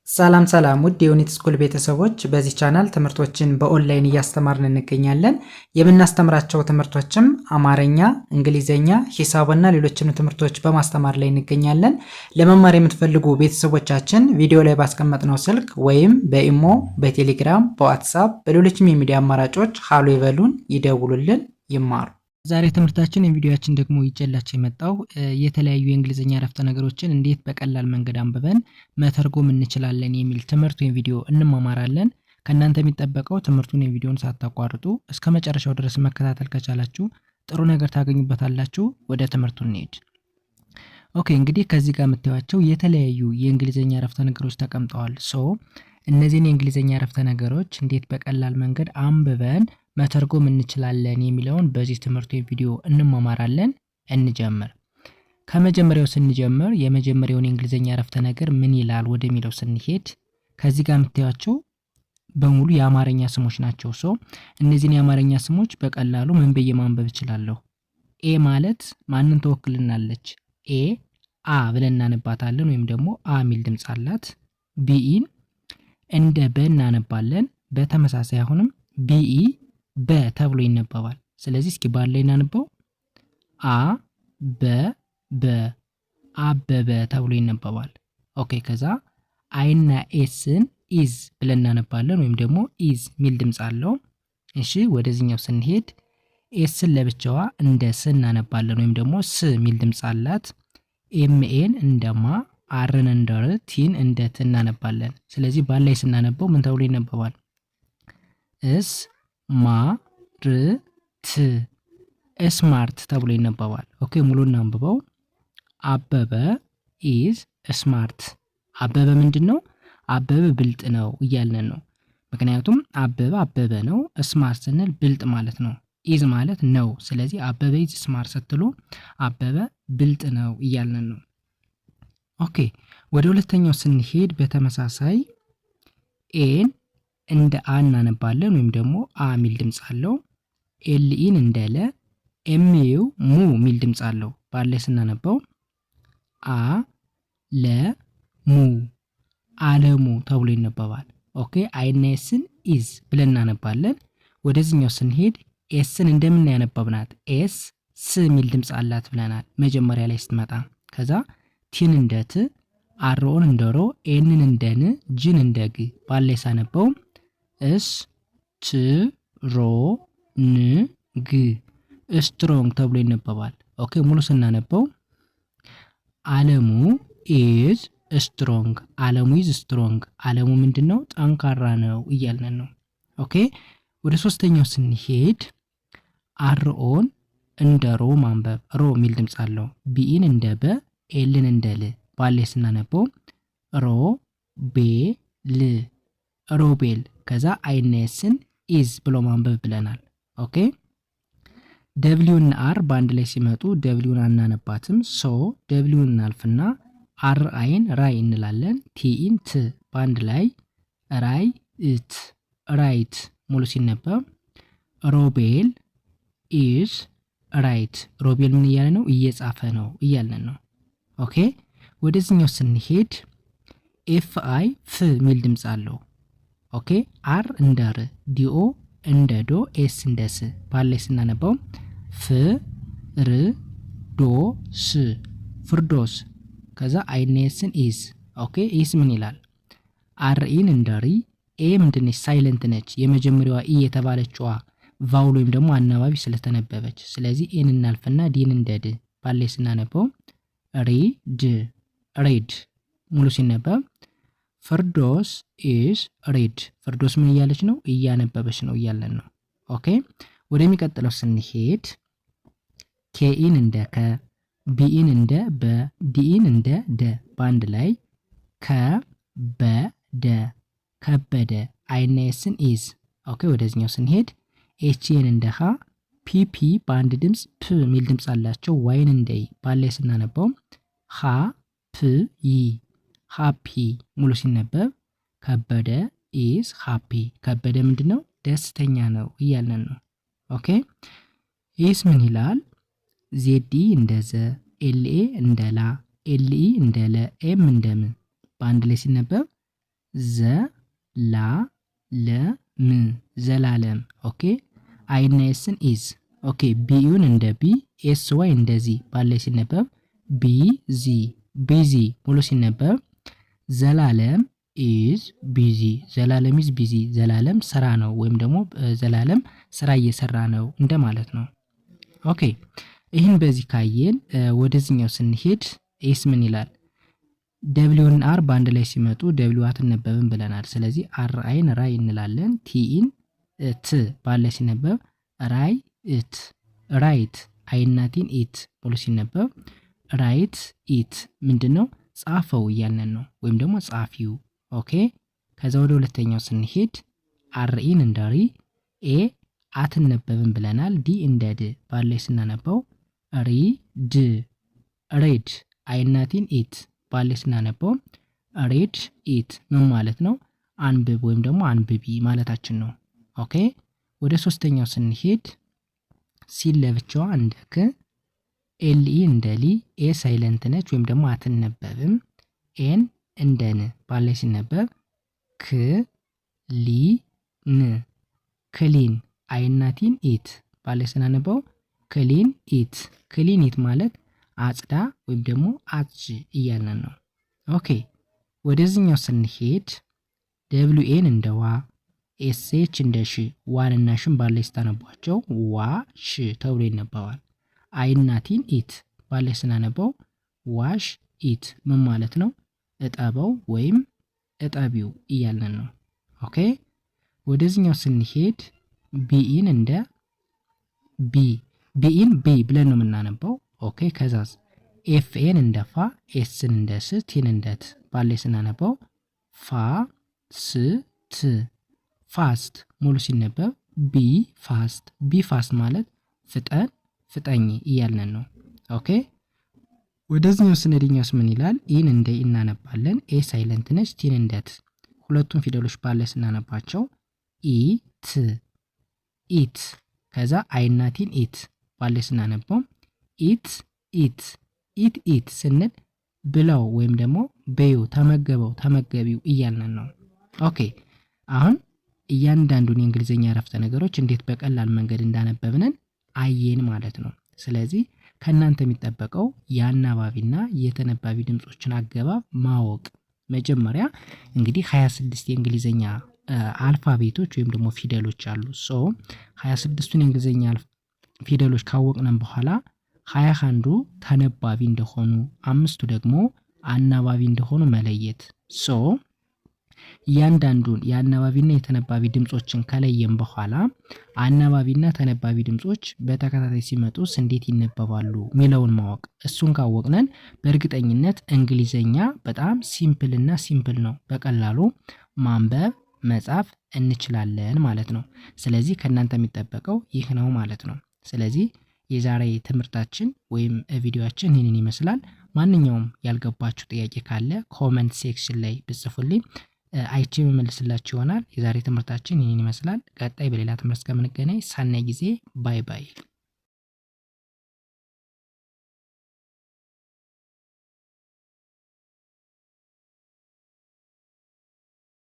ሰላም ሰላም ውድ የዩኒት ስኩል ቤተሰቦች በዚህ ቻናል ትምህርቶችን በኦንላይን እያስተማርን እንገኛለን። የምናስተምራቸው ትምህርቶችም አማርኛ፣ እንግሊዘኛ፣ ሂሳብና ሌሎችንም ትምህርቶች በማስተማር ላይ እንገኛለን። ለመማር የምትፈልጉ ቤተሰቦቻችን ቪዲዮ ላይ ባስቀመጥነው ስልክ ወይም በኢሞ፣ በቴሌግራም፣ በዋትስአፕ በሌሎችም የሚዲያ አማራጮች ሃሎ ይበሉን፣ ይደውሉልን፣ ይማሩ። ዛሬ ትምህርታችን የቪዲዮአችን ደግሞ ይጨላችሁ የመጣው የተለያዩ የእንግሊዘኛ አረፍተ ነገሮችን እንዴት በቀላል መንገድ አንብበን መተርጎም እንችላለን የሚል ትምህርት ወይም ቪዲዮ እንማማራለን። ከእናንተ የሚጠበቀው ትምህርቱን የቪዲዮን ሳታቋርጡ እስከ መጨረሻው ድረስ መከታተል ከቻላችሁ ጥሩ ነገር ታገኙበታላችሁ። ወደ ትምህርቱ እንሄድ። ኦኬ እንግዲህ ከዚህ ጋር የምታዩቸው የተለያዩ የእንግሊዘኛ አረፍተ ነገሮች ተቀምጠዋል። እነዚህን የእንግሊዘኛ አረፍተ ነገሮች እንዴት በቀላል መንገድ አንብበን መተርጎም እንችላለን የሚለውን በዚህ ትምህርት ቪዲዮ እንማማራለን። እንጀምር። ከመጀመሪያው ስንጀምር የመጀመሪያውን የእንግሊዘኛ አረፍተ ነገር ምን ይላል ወደሚለው ስንሄድ ከዚህ ጋር የምታዩቸው በሙሉ የአማርኛ ስሞች ናቸው። እነዚህን የአማርኛ ስሞች በቀላሉ ምን ብዬ ማንበብ እችላለሁ? ኤ ማለት ማንን ትወክልናለች? ኤ አ ብለን እናነባታለን፣ ወይም ደግሞ አ ሚል ድምጽ አላት። ቢኢን እንደ በ እናነባለን። በተመሳሳይ አሁንም ቢኢ በ ተብሎ ይነበባል። ስለዚህ እስኪ ባል ላይ እናንበው። አ በ በ አበበ ተብሎ ይነበባል። ኦኬ ከዛ አይና ኤስን ኢዝ ብለን እናነባለን፣ ወይም ደግሞ ኢዝ ሚል ድምጽ አለው። እሺ ወደዚህኛው ስንሄድ ኤስን ለብቻዋ እንደ ስ እናነባለን፣ ወይም ደግሞ ስ ሚል ድምጽ አላት። ኤምኤን እንደማ፣ አርን እንደ ር፣ ቲን እንደ ት እናነባለን። ስለዚህ ባል ላይ ስናነበው ምን ተብሎ ይነበባል? እስ ማ ር ት ስማርት ተብሎ ይነበባል። ኦኬ ሙሉ እናንብበው። አበበ ኢዝ ስማርት። አበበ ምንድን ነው? አበበ ብልጥ ነው እያልን ነው። ምክንያቱም አበበ ነው፣ ስማርት ስንል ብልጥ ማለት ነው። ኢዝ ማለት ነው። ስለዚህ አበበ ኢዝ ስማርት ስትሉ አበበ ብልጥ ነው እያልን ነው። ኦኬ ወደ ሁለተኛው ስንሄድ በተመሳሳይ ኤን እንደ አ እናነባለን፣ ወይም ደግሞ አ ሚል ድምጽ አለው። ኤልኢን እንደ ለ፣ ኤምዩ ሙ ሚል ድምጽ አለው። ባለ ስናነበው አ ለ ሙ አለሙ ተብሎ ይነበባል። ኦኬ አይና ኤስን ኢዝ ብለን እናነባለን። ወደዚህኛው ስንሄድ ኤስን እንደምን ያነባብናት? ኤስ ስ ሚል ድምጽ አላት ብለናል መጀመሪያ ላይ ስትመጣ። ከዛ ቲን እንደ ት፣ አሮን እንደ ሮ፣ ኤንን እንደ ን፣ ጅን እንደ ግ። ባለ ሳነበው እስ ት ሮ ን ግ ስትሮንግ ተብሎ ይነበባል። ኦኬ ሙሉ ስናነበው አለሙ ኢዝ ስትሮንግ፣ አለሙ ኢዝ ስትሮንግ። አለሙ ምንድነው? ጠንካራ ነው እያልን ነው። ኦኬ ወደ ሶስተኛው ስንሄድ አርኦን እንደ ሮ ማንበብ፣ ሮ ሚል ድምጽ አለው። ቢኢን እንደ በ፣ ኤልን እንደ ል። ባሌ ስናነበው ሮ ቤ ል ሮቤል። ከዛ አይነስን ኢዝ ብሎ ማንበብ ብለናል። ኦኬ ደብሊው እና አር በአንድ ላይ ሲመጡ ደብሊውን አናነባትም። ደብሊውን እናልፍና አር አይን ራይ እንላለን። ቲኢን ት በአንድ ላይ ራይ እት ራይት። ሙሉ ሲነበብ ሮቤል ኢዝ ራይት። ሮቤል ምን እያለ ነው? እየጻፈ ነው እያለን ነው። ኦኬ ወደዚህኛው ስንሄድ ኤፍ አይ ፍ ሚል ድምጽ አለው። ኦኬ አር እንደ ር፣ ዲኦ እንደ ዶ፣ ኤስ እንደ ስ። ባለ ስናነበው ፍ ር ዶ ስ ፍርዶስ። ከዛ አይኔስን ኢዝ። ኦኬ ኢዝ ምን ይላል? አር ኢን እንደ ሪ፣ ኤ ምንድነች? ሳይለንት ነች። የመጀመሪያዋ ኢ የተባለችዋ ቫውል ወይም ደግሞ አናባቢ ስለተነበበች፣ ስለዚህ ኤን እናልፍና ዲን እንደ ድ። ባለ ስናነበው ሪድ ሬድ። ሙሉ ሲነበብ ፍርዶስ ኢዝ ሬድ። ፍርዶስ ምን እያለች ነው? እያነበበች ነው እያለን ነው። ኦኬ ወደሚቀጥለው ስንሄድ ኬኢን እንደ ከ፣ ቢኢን እንደ በ፣ ዲኢን እንደ ደ። በአንድ ላይ ከበደ ከበደ። አይና ኤስን ኢዝ። ኦኬ ወደዚህኛው ስንሄድ ኤችኤን እንደ ሀ፣ ፒፒ በአንድ ድምጽ ፕ ሚል ድምጽ አላቸው። ዋይን እንደ ይ። ባላይ ስናነበው ሀ ፕ ይ ሃፒ። ሙሉ ሲነበብ ከበደ ኢዝ ሃፒ። ከበደ ምንድነው? ደስተኛ ነው እያለን ነው። ኦኬ ኢስ ምን ይላል? ዜዲ እንደ ዘ፣ ኤልኤ እንደ ላ፣ ኤልኢ እንደ ለ፣ ኤም እንደ ም። በአንድ ላይ ሲነበብ ዘላለም ዘላለም። ኦኬ አይና ኤስን ኢዝ። ኦኬ ቢዩን እንደ ቢ ኤስ ዋይ እንደዚህ ባለ ሲነበብ ቢዚ ቢዚ ሙሉ ሲነበብ ዘላለም ኢዝ ቢዚ ዘላለም ኢዝ ቢዚ ዘላለም ስራ ነው ወይም ደግሞ ዘላለም ስራ እየሰራ ነው እንደማለት ነው። ኦኬ ይህን በዚህ ካየን ወደዚህኛው ስንሄድ ኤስ ምን ይላል? ደብሊውን አር በአንድ ላይ ሲመጡ ደብሊው አትነበብም ብለናል። ስለዚህ አር አይን ራይ እንላለን። ቲኢን ት ባለ ሲነበብ ራይ ኢት ራይት አይናቲን ኢት ሙሉ ሲነበብ ራይት ኢት ምንድነው? ጻፈው እያልን ነው ወይም ደግሞ ጻፊው። ኦኬ ከዛ ወደ ሁለተኛው ስንሄድ አርኢን እንደ ሪ ኤ አትነበብም ብለናል። ዲ እንደ ድ ባለ ስናነበው ሪ ድ ሬድ አይናቲን ኢት ባለ ስናነበው ሬድ ኢት ምን ማለት ነው? አንብብ ወይም ደግሞ አንብቢ ማለታችን ነው። ኦኬ ወደ ሶስተኛው ስንሄድ ሲን ለብቻዋ እንደ ክ ኤልኢ እንደ ሊ ኤ ሳይለንት ነች ወይም ደግሞ አትነበብም። ኤን እንደ ን ባለ ሲነበብ ክ ሊ ን ክሊን አይናቲን ኢት ባለ ስናነበው ክሊን ኢት ክሊን ኢት ማለት አጽዳ ወይም ደግሞ አጽጂ እያልን ነው። ኦኬ ወደዚህኛው ስንሄድ ደብሊው ኤን እንደ ዋ ኤስ ኤች እንደ ሽ ዋንና ሽን ባለ ስታነቧቸው ዋ ሽ ተብሎ ይነበባል። አይናቲን ኢት ባለ ስናነበው ዋሽ ኢት ምን ማለት ነው? እጠበው ወይም እጠቢው እያልን ነው። ኦኬ ወደዚህኛው ስንሄድ ቢኢን እንደ ቢ ቢኢን ቢ ብለን ነው የምናነበው። ኦኬ ከዛስ ኤፍኤን እንደ ፋ ኤስን እንደ ስ ቲን እንደ ት ባለ ስናነበው ፋ ስ ት ፋስት ሙሉ ሲነበብ ቢ ፋስት ቢ ፋስት ማለት ፍጠን ፍጠኝ እያልን ነው። ኦኬ ወደዚህኛው ስንሄድኛውስ ምን ይላል? ኢን እንደ ኢ እናነባለን። ኤ ሳይለንት ነች። ቲን እንደ ት ሁለቱም ፊደሎች ባለ ስናነባቸው ኢ ት ኢት ከዛ አይናቲን ኢት ባለ ስናነበው ኢት ኢት ኢት ኢት ስንል ብለው ወይም ደግሞ በዩ ተመገበው ተመገቢው እያልን ነው። ኦኬ አሁን እያንዳንዱን የእንግሊዝኛ አረፍተ ነገሮች እንዴት በቀላል መንገድ እንዳነበብንን አየን ማለት ነው። ስለዚህ ከእናንተ የሚጠበቀው የአናባቢና የተነባቢ ድምጾችን አገባብ ማወቅ። መጀመሪያ እንግዲህ 26 የእንግሊዝኛ አልፋቤቶች ወይም ደግሞ ፊደሎች አሉ። 26ቱን የእንግሊዝኛ ፊደሎች ካወቅነን በኋላ 21ዱ ተነባቢ እንደሆኑ 5ቱ ደግሞ አናባቢ እንደሆኑ መለየት። እያንዳንዱን የአናባቢና የተነባቢ ድምጾችን ከለየን በኋላ አናባቢና ተነባቢ ድምጾች በተከታታይ ሲመጡስ እንዴት ይነበባሉ ሚለውን ማወቅ። እሱን ካወቅነን በእርግጠኝነት እንግሊዘኛ በጣም ሲምፕል ነው። በቀላሉ ማንበብ መጻፍ እንችላለን ማለት ነው። ስለዚህ ከእናንተ የሚጠበቀው ይህ ነው ማለት ነው። ስለዚህ የዛሬ ትምህርታችን ወይም ቪዲዮአችን ይህንን ይመስላል። ማንኛውም ያልገባችሁ ጥያቄ ካለ ኮመንት ሴክሽን ላይ ብጽፉልኝ አይቼ መመልስላችሁ ይሆናል። የዛሬ ትምህርታችን ይህንን ይመስላል። ቀጣይ በሌላ ትምህርት እስከምንገናኝ ሰናይ ጊዜ። ባይ ባይ።